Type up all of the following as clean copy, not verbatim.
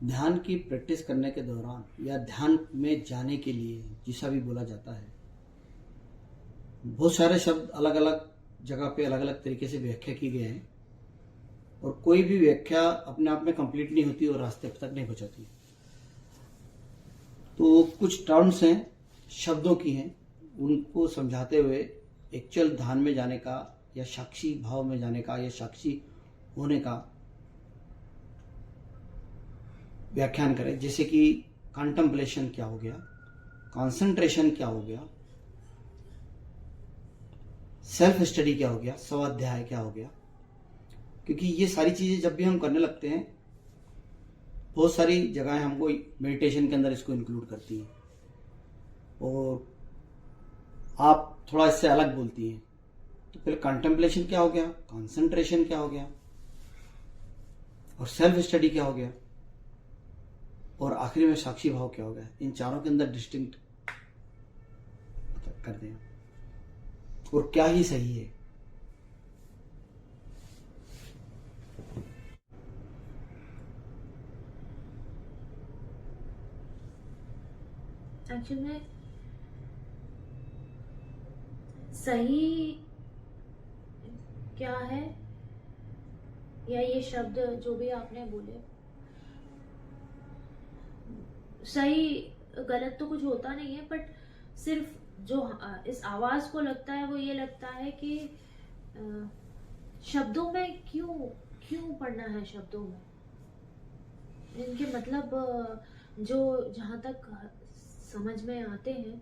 ध्यान की प्रैक्टिस करने के दौरान या ध्यान में जाने के लिए जिसा भी बोला जाता है, बहुत सारे शब्द अलग अलग जगह पे अलग अलग तरीके से व्याख्या की गए हैं और कोई भी व्याख्या अपने आप में कंप्लीट नहीं होती और रास्ते तक नहीं पहुंचाती। तो कुछ टर्म्स हैं, शब्दों की हैं, उनको समझाते हुए एक्चुअल ध्यान में जाने का या साक्षी भाव में जाने का या साक्षी होने का व्याख्यान करें। जैसे कि कंटेम्पलेशन क्या हो गया, कंसंट्रेशन क्या हो गया, सेल्फ स्टडी क्या हो गया, स्वाध्याय क्या हो गया। क्योंकि ये सारी चीजें जब भी हम करने लगते हैं, बहुत सारी जगहें हमको मेडिटेशन के अंदर इसको इंक्लूड करती हैं और आप थोड़ा इससे अलग बोलती हैं। तो पहले कंटेम्पलेशन क्या हो गया, कंसंट्रेशन क्या हो गया और सेल्फ स्टडी क्या हो गया और आखिरी में साक्षी भाव क्या हो गया। इन चारों के अंदर डिस्टिंक्ट कर दें और क्या ही सही है। एक्चुअली में सही क्या है या ये शब्द जो भी आपने बोले, सही गलत तो कुछ होता नहीं है, बट सिर्फ जो इस आवाज को लगता है वो ये लगता है कि शब्दों में क्यों पढ़ना है, शब्दों में इनके मतलब जो जहाँ तक समझ में आते हैं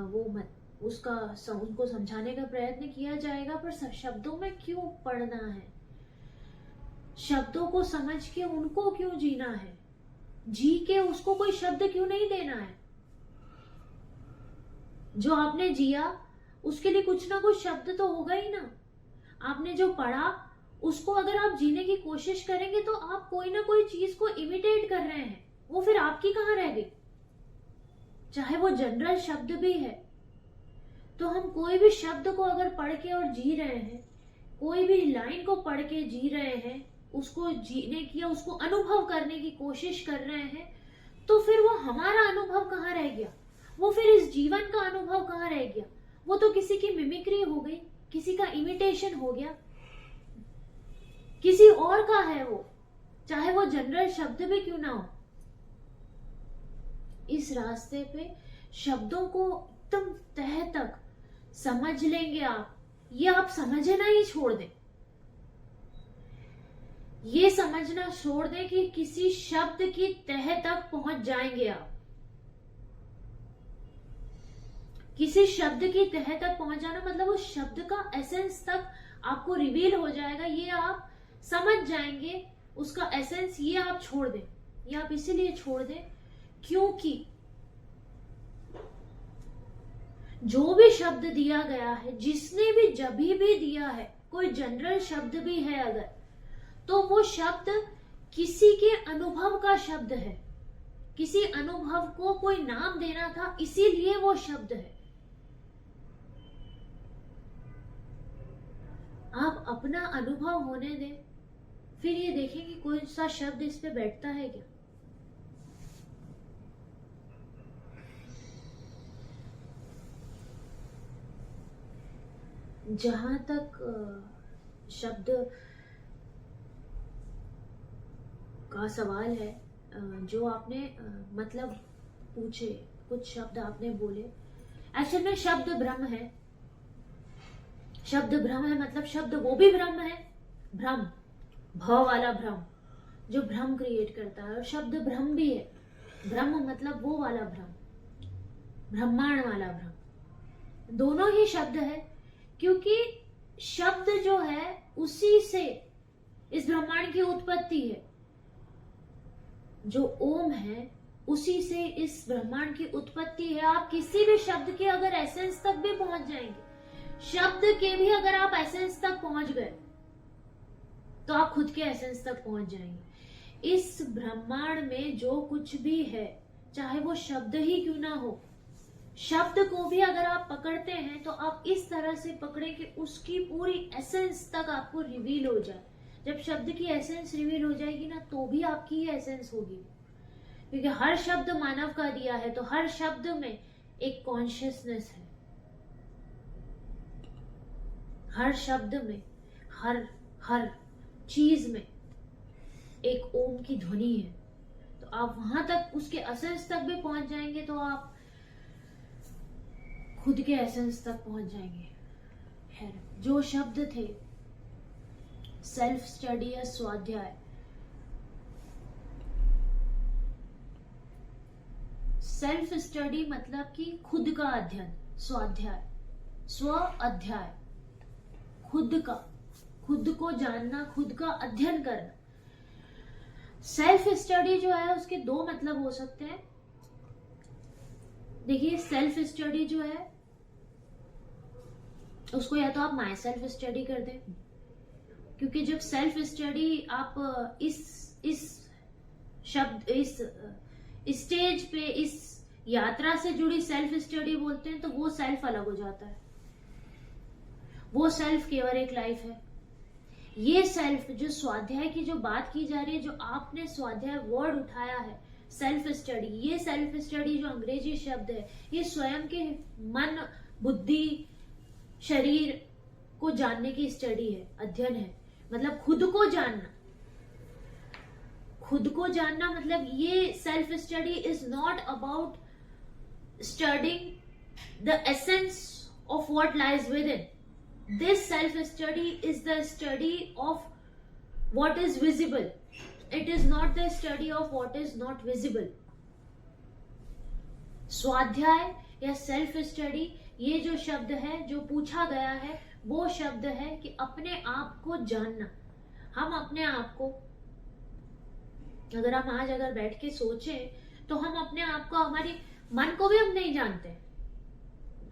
वो उनको समझाने का प्रयत्न किया जाएगा, पर शब्दों में क्यों पढ़ना है, शब्दों को समझ के उनको क्यों जीना है, जी के उसको कोई शब्द क्यों नहीं देना है। जो आपने जिया उसके लिए कुछ ना कुछ शब्द तो होगा ही ना। आपने जो पढ़ा उसको अगर आप जीने की कोशिश करेंगे तो आप कोई ना कोई चीज को इमिटेट कर रहे हैं, वो फिर आपकी कहाँ रह गई। चाहे वो जनरल शब्द भी है, तो हम कोई भी शब्द को अगर पढ़ के और जी रहे हैं, कोई भी लाइन को पढ़ के जी रहे हैं, उसको जीने की या उसको अनुभव करने की कोशिश कर रहे हैं, तो फिर वो हमारा अनुभव कहाँ रह गया, वो फिर इस जीवन का अनुभव कहाँ रह गया। वो तो किसी की मिमिक्री हो गई, किसी का इमिटेशन हो गया, किसी और का है वो, चाहे वो जनरल शब्द भी क्यों ना हो। इस रास्ते पे शब्दों को एकदम तह तक समझ लेंगे आप, ये आप समझना ही छोड़ दें, ये समझना छोड़ दें कि किसी शब्द की तह तक पहुंच जाएंगे आप। किसी शब्द की तह तक पहुंच जाना मतलब उस शब्द का एसेंस तक आपको रिवील हो जाएगा, ये आप समझ जाएंगे उसका एसेंस। ये आप छोड़ दें, ये आप इसीलिए छोड़ दें क्योंकि जो भी शब्द दिया गया है, जिसने भी जब भी दिया है, कोई जनरल शब्द भी है अगर, तो वो शब्द किसी के अनुभव का शब्द है, किसी अनुभव को कोई नाम देना था, इसीलिए वो शब्द है। आप अपना अनुभव होने दें, फिर ये देखें कि कोई सा शब्द इस पे बैठता है क्या। जहां तक शब्द का सवाल है, जो आपने मतलब पूछे, कुछ शब्द आपने बोले, एक्चुअल में शब्द ब्रह्म है। शब्द ब्रह्म है मतलब शब्द वो भी ब्रह्म है, भ्रम, भाव वाला भ्रम जो भ्रम क्रिएट करता है, और शब्द ब्रह्म भी है। ब्रह्म मतलब वो वाला भ्रम, ब्रह्मांड वाला भ्रम, दोनों ही शब्द है। क्योंकि शब्द जो है उसी से इस ब्रह्मांड की उत्पत्ति है, जो ओम है उसी से इस ब्रह्मांड की उत्पत्ति है। आप किसी भी शब्द के अगर एसेंस तक भी पहुंच जाएंगे, शब्द के भी अगर आप एसेंस तक पहुंच गए तो आप खुद के एसेंस तक पहुंच जाएंगे। इस ब्रह्मांड में जो कुछ भी है, चाहे वो शब्द ही क्यों ना हो, शब्द को भी अगर आप पकड़ते हैं तो आप इस तरह से पकड़े कि उसकी पूरी एसेंस तक आपको रिवील हो जाए। जब शब्द की एसेंस रिवील हो जाएगी ना, तो भी आपकी ही एसेंस होगी, क्योंकि हर शब्द मानव का दिया है, तो हर शब्द में एक कॉन्शियसनेस है, हर शब्द में, हर चीज में एक ओम की ध्वनि है। तो आप वहां तक, उसके एसेंस तक भी पहुंच जाएंगे तो आप खुद के एसेंस तक पहुंच जाएंगे। खैर, जो शब्द थे सेल्फ स्टडी या स्वाध्याय, सेल्फ स्टडी मतलब कि खुद का अध्ययन, स्वाध्याय, स्व अध्याय, खुद को जानना, खुद का अध्ययन करना। सेल्फ स्टडी जो है उसके दो मतलब हो सकते हैं। देखिए, सेल्फ स्टडी जो है उसको या तो आप माई सेल्फ स्टडी कर दें, क्योंकि जब सेल्फ स्टडी आप इस शब्द, इस स्टेज पे, इस यात्रा से जुड़ी सेल्फ स्टडी बोलते हैं, तो वो सेल्फ अलग हो जाता है। वो सेल्फ केवल एक लाइफ है। ये सेल्फ, जो स्वाध्याय की जो बात की जा रही है, जो आपने स्वाध्याय वर्ड उठाया है, सेल्फ स्टडी, ये सेल्फ स्टडी जो अंग्रेजी शब्द है, ये स्वयं के मन, बुद्धि, शरीर को जानने की स्टडी है, अध्ययन है। मतलब खुद को जानना, खुद को जानना मतलब ये self study is not about studying the essence of what lies with in. This self-study is the study of what is visible. It is not the study of what is not visible. स्वाध्याय या self study, ये जो शब्द है जो पूछा गया है, वो शब्द है कि अपने आप को जानना। हम अपने आप को, अगर हम आज अगर बैठ के सोचें तो हम अपने आप को, हमारी मन को भी हम नहीं जानते।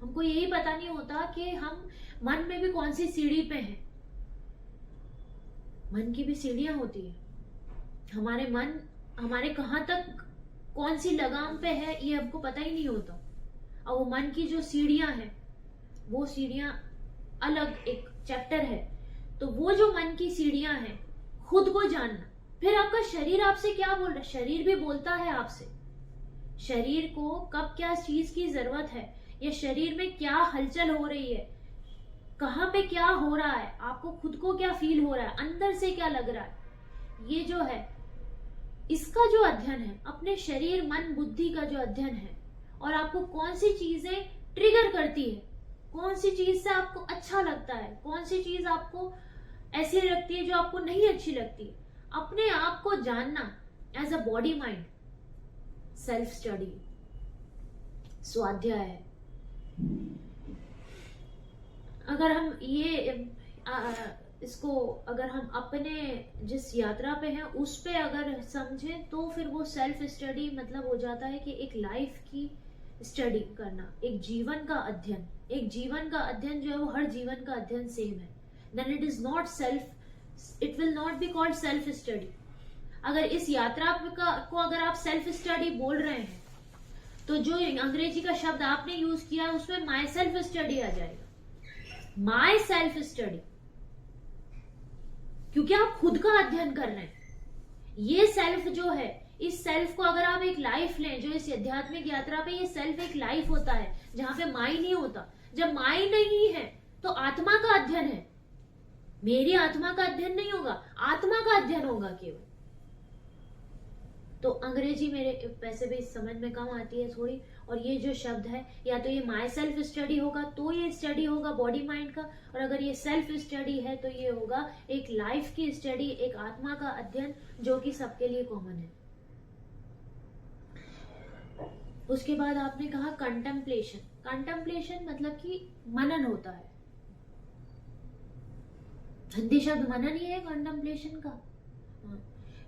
हमको यही पता नहीं होता कि हम मन में भी कौन सी सीढ़ी पे हैं। मन की भी सीढ़ियां होती है। हमारे मन, हमारे कहां तक, कौन सी लगाम पे है, ये हमको पता ही नहीं होता। और वो मन की जो सीढ़ियां हैं, वो सीढ़ियां अलग एक चैप्टर है। तो वो जो मन की सीढ़ियां हैं, खुद को जानना। फिर आपका शरीर आपसे क्या बोल रहा है? शरीर भी बोलता है आपसे। शरीर को कब क्या चीज की जरूरत है, या शरीर में क्या हलचल हो रही है, कहां पे क्या हो रहा है, आपको खुद को क्या फील हो रहा है, अंदर से क्या लग रहा है, ये जो है इसका जो अध्ययन है, अपने शरीर, मन, बुद्धि का जो अध्ययन है। और आपको कौन सी चीजें ट्रिगर करती है, कौन सी चीज से आपको अच्छा लगता है, कौन सी चीज आपको ऐसी लगती है जो आपको नहीं अच्छी लगती है, अपने आप को जानना as a body mind, self study, स्वाध्याय है। अगर हम ये इसको, अगर हम अपने जिस यात्रा पे हैं उस पे अगर समझें, तो फिर वो सेल्फ स्टडी मतलब हो जाता है कि एक लाइफ की स्टडी करना, एक जीवन का अध्ययन। एक जीवन का अध्ययन जो है वो हर जीवन का अध्ययन सेम है। Then it is not self, it will not be called self study. अगर इस यात्रा को अगर आप सेल्फ स्टडी बोल रहे हैं, तो जो अंग्रेजी का शब्द आपने यूज किया है उसमें माई सेल्फ स्टडी आ जाएगा। माई सेल्फ स्टडी, क्योंकि आप खुद का अध्ययन कर रहे हैं। ये सेल्फ जो है, इस सेल्फ को अगर आप एक लाइफ लें, जो इस आध्यात्मिक यात्रा पे ये सेल्फ एक लाइफ होता है जहां पे माई नहीं होता। जब माई नहीं है तो आत्मा का अध्ययन है। मेरी आत्मा का अध्ययन नहीं होगा, आत्मा का अध्ययन होगा केवल। तो अंग्रेजी मेरे पैसे भी समझ में कम आती है थोड़ी, और ये जो शब्द है, या तो ये माई सेल्फ स्टडी होगा, तो ये स्टडी होगा बॉडी माइंड का, और अगर ये सेल्फ स्टडी है तो ये होगा एक लाइफ की स्टडी, एक आत्मा का अध्ययन, जो कि सबके लिए कॉमन है। उसके बाद आपने कहा कंटेम्पलेशन। कंटेम्पलेशन मतलब कि मनन होता है। हिंदी शब्द मनन ही है कंटेम्पलेशन का।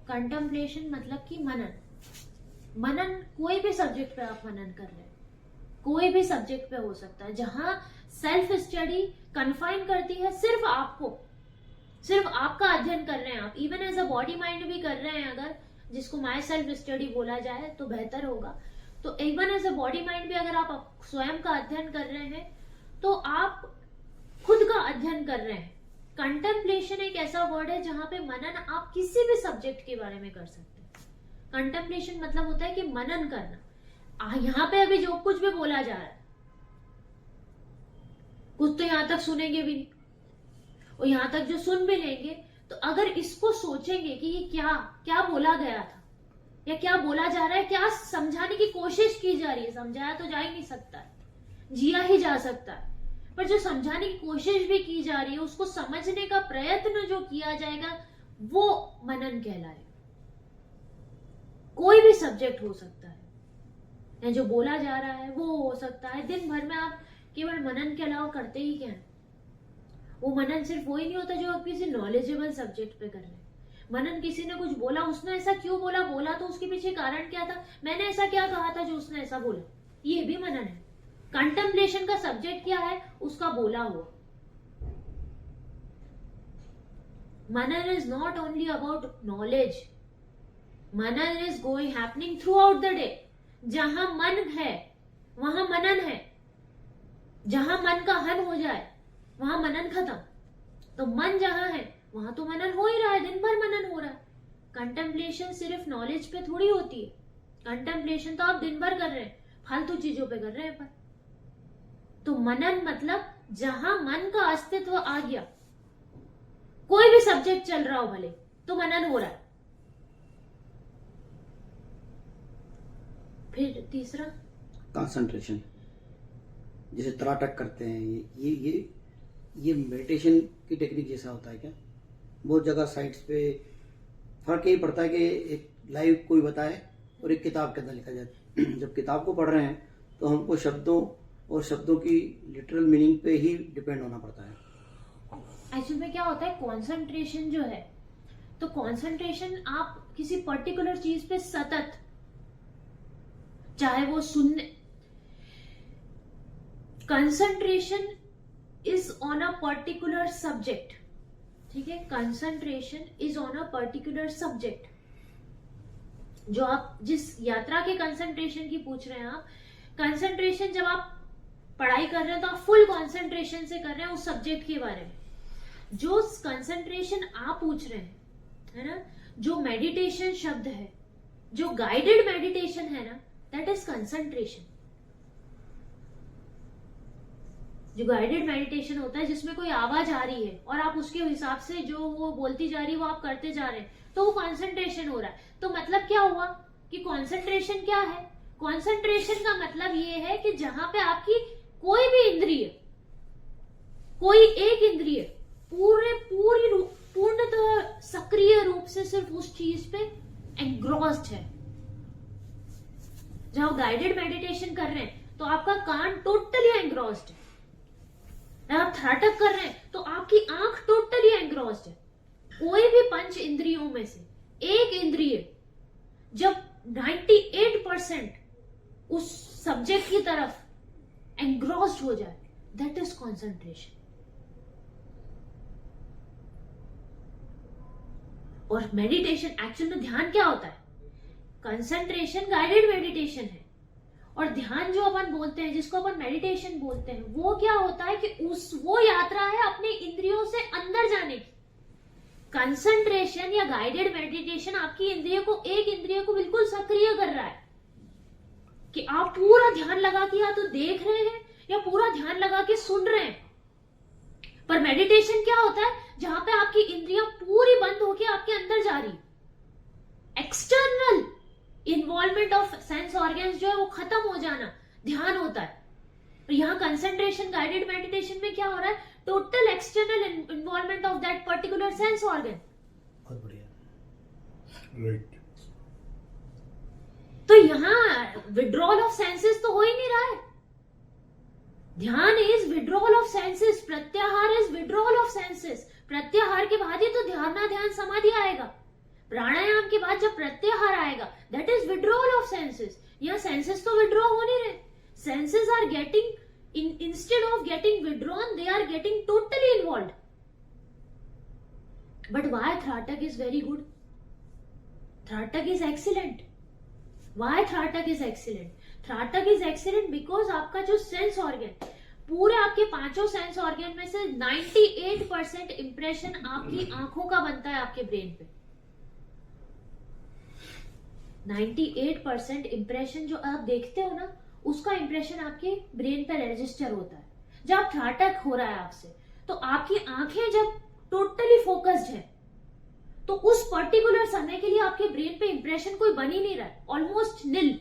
कंटेम्पलेशन मतलब कि मनन। मनन कोई भी सब्जेक्ट पे आप मनन कर रहे हैं, कोई भी सब्जेक्ट पे हो सकता है। जहां सेल्फ स्टडी कन्फाइन करती है सिर्फ आपको, सिर्फ आपका अध्ययन कर रहे हैं आप, even as a body mind भी कर रहे हैं, अगर जिसको माई सेल्फ स्टडी बोला जाए तो बेहतर होगा। तो even as a body mind भी अगर आप स्वयं का अध्ययन कर रहे हैं तो आप खुद का अध्ययन कर रहे हैं। कंटेम्पलेशन एक ऐसा वर्ड है जहां पे मनन आप किसी भी सब्जेक्ट के बारे में कर सकते हैं। कंटेम्पलेशन मतलब होता है कि मनन करना। यहाँ पे अभी जो कुछ भी बोला जा रहा है, कुछ तो यहां तक सुनेंगे भी नहीं, और यहां तक जो सुन भी लेंगे तो अगर इसको सोचेंगे कि ये क्या क्या बोला गया था या क्या बोला जा रहा है, क्या समझाने की कोशिश की जा रही है, समझाया तो जा ही नहीं सकता है, जिया ही जा सकता है, पर जो समझाने की कोशिश भी की जा रही है, उसको समझने का प्रयत्न जो किया जाएगा वो मनन कहलाएगा। कोई भी सब्जेक्ट हो सकता है, या जो बोला जा रहा है वो हो सकता है। दिन भर में आप केवल मनन के अलावा करते ही क्या है? वो मनन सिर्फ वही नहीं होता जो आप किसी नॉलेजेबल सब्जेक्ट पे कर रहे हैं। मनन किसी ने कुछ बोला, उसने ऐसा क्यों बोला, बोला तो उसके पीछे कारण क्या था, मैंने ऐसा क्या कहा था जो उसने ऐसा बोला, ये भी मनन है। कंटेम्पलेशन का सब्जेक्ट क्या है? उसका बोला हुआ। Manan is not only about knowledge, manan is going happening throughout the day. जहां मन है वहां मनन है, जहां मन का हन हो जाए वहां मनन खत्म। तो मन जहां है वहां तो मनन हो ही रहा है, दिन भर मनन हो रहा है। कंटेम्पलेशन सिर्फ नॉलेज पे थोड़ी होती है, कंटेम्पलेशन तो आप दिन भर कर रहे हैं, फालतू चीजों पे कर रहे हैं। पर तो मनन मतलब जहां मन का अस्तित्व आ गया, कोई भी सब्जेक्ट चल रहा हो भले, तो मनन हो रहा है। फिर तीसरा कंसंट्रेशन, जैसे त्राटक करते हैं, ये मेडिटेशन की टेक्निक जैसा होता है क्या? बहुत जगह साइट्स पे फर्क यही पड़ता है कि एक लाइव कोई बताए और एक किताब के अंदर लिखा जाए। जब किताब को पढ़ रहे हैं तो हमको शब्दों और शब्दों की लिटरल मीनिंग पे ही डिपेंड होना पड़ता है। एक्चुअली में क्या होता है, कंसंट्रेशन जो है, तो कंसंट्रेशन आप किसी पर्टिकुलर चीज पे सतत, चाहे वो सुनने, concentration is on a particular subject, ठीक है, concentration is on a particular subject. जो आप जिस यात्रा के कंसंट्रेशन की पूछ रहे हैं, आप कंसंट्रेशन जब आप पढ़ाई कर रहे हैं तो आप फुल कंसंट्रेशन से कर रहे हैं उस सब्जेक्ट के बारे में। जो कंसंट्रेशन आप पूछ रहे हैं, है ना, जो मेडिटेशन शब्द है, जो गाइडेड मेडिटेशन है ना, दैट इज कंसंट्रेशन। जो गाइडेड मेडिटेशन होता है जिसमें कोई आवाज आ रही है और आप उसके हिसाब से जो वो बोलती जा रही है वो आप करते जा रहे हैं, तो वो कंसंट्रेशन हो रहा है। तो मतलब क्या हुआ कि कंसंट्रेशन क्या है? कंसंट्रेशन का मतलब ये है कि जहां पे आपकी कोई भी इंद्रिय, कोई एक इंद्रिय पूर्णतः सक्रिय रूप से सिर्फ उस चीज पे एंग्रॉस्ड है। जब आप गाइडेड मेडिटेशन कर रहे हैं तो आपका कान टोटली एंग्रॉस्ड है, जब आप त्राटक कर रहे हैं तो आपकी आंख टोटली एंग्रॉस्ड है। कोई भी पंच इंद्रियों में से एक इंद्रिय जब 98% उस सब्जेक्ट की तरफ एंग्रॉस्ड हो जाए, दैट इज कंसंट्रेशन। और मेडिटेशन, एक्चुअल में ध्यान क्या होता है? कंसंट्रेशन गाइडेड मेडिटेशन है, और ध्यान जो अपन बोलते हैं, जिसको अपन मेडिटेशन बोलते हैं, वो क्या होता है कि वो यात्रा है अपने इंद्रियों से अंदर जाने की। कंसंट्रेशन या गाइडेड मेडिटेशन आपकी इंद्रियों को, एक इंद्रिय को बिल्कुल सक्रिय कर रहा है कि आप पूरा ध्यान लगा के या तो देख रहे हैं या पूरा ध्यान लगा के सुन रहे हैं। पर मेडिटेशन क्या होता है? जहां पे आपकी इंद्रियां पूरी बंद होके आपके अंदर जा रही, external involvement of sense organs जो है वो खत्म हो जाना, ध्यान होता है। और यहाँ कंसंट्रेशन गाइडेड मेडिटेशन में क्या हो रहा है? Total external involvement of that particular sense organ. बहुत बढ़िया, राइट। तो यहाँ विड्रॉल ऑफ सेंसेस तो हो ही नहीं रहा है। ध्यान इज विड्रॉल ऑफ सेंसेस, प्रत्याहार इज विड्रॉल ऑफ सेंसेस। प्रत्याहार के बाद ही तो ध्यान समाधि आएगा। प्राणायाम के बाद जब प्रत्याहार आएगा, that is withdrawal of senses. यहाँ सेंसेस तो विड्रॉ हो नहीं रहे, senses are getting, instead of getting withdrawn, they are getting totally involved. But why Thratak is very good? Thratak is excellent. Why Thratak is excellent? Thratak is excellent because आपका जो sense organ, पूरे आपके पांचों sense organ में से 98% impression आपकी आंखों का बनता है आपके ब्रेन पे। 98% इंप्रेशन जो आप देखते हो ना, उसका इंप्रेशन आपके ब्रेन पर रजिस्टर होता है। जब त्राटक हो रहा है आपसे, तो आपकी आंखें जब टोटली फोकस्ड है, तो उस पर्टिकुलर समय के लिए आपके ब्रेन पे इंप्रेशन कोई बन ही नहीं रहा है, ऑलमोस्ट निल।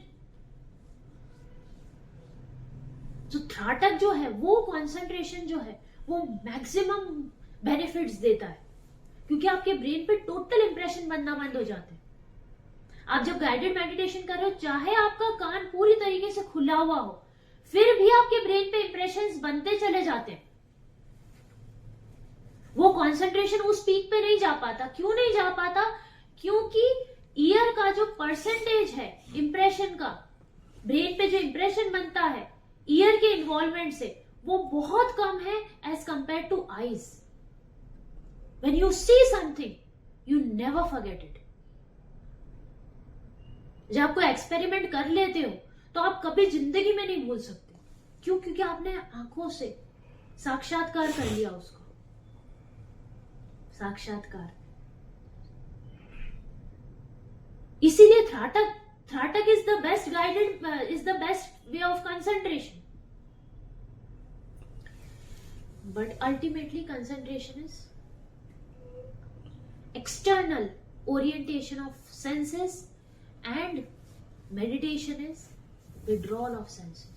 तो त्राटक जो है, वो कंसंट्रेशन जो है, वो मैक्सिमम बेनिफिट्स देता है, क्योंकि आपके ब्रेन पे टोटल इंप्रेशन बनना बंद हो जाते हैं। आप जब गाइडेड मेडिटेशन कर रहे हो, चाहे आपका कान पूरी तरीके से खुला हुआ हो, फिर भी आपके ब्रेन पे इंप्रेशंस बनते चले जाते हैं। वो कंसंट्रेशन उस पीक पे नहीं जा पाता। क्यों नहीं जा पाता? क्योंकि ईयर का जो परसेंटेज है इंप्रेशन का, ब्रेन पे जो इंप्रेशन बनता है ईयर के इन्वॉल्वमेंट से, वो बहुत कम है as compare to eyes. When you see something you never forget it. जब आप कोई एक्सपेरिमेंट कर लेते हो तो आप कभी जिंदगी में नहीं भूल सकते। क्यों? क्योंकि आपने आंखों से साक्षात्कार कर लिया उसको। साक्षात्कार। इसीलिए tratak is the best guided, is the best way of concentration. But ultimately concentration is external orientation of senses, and meditation is withdrawal of senses.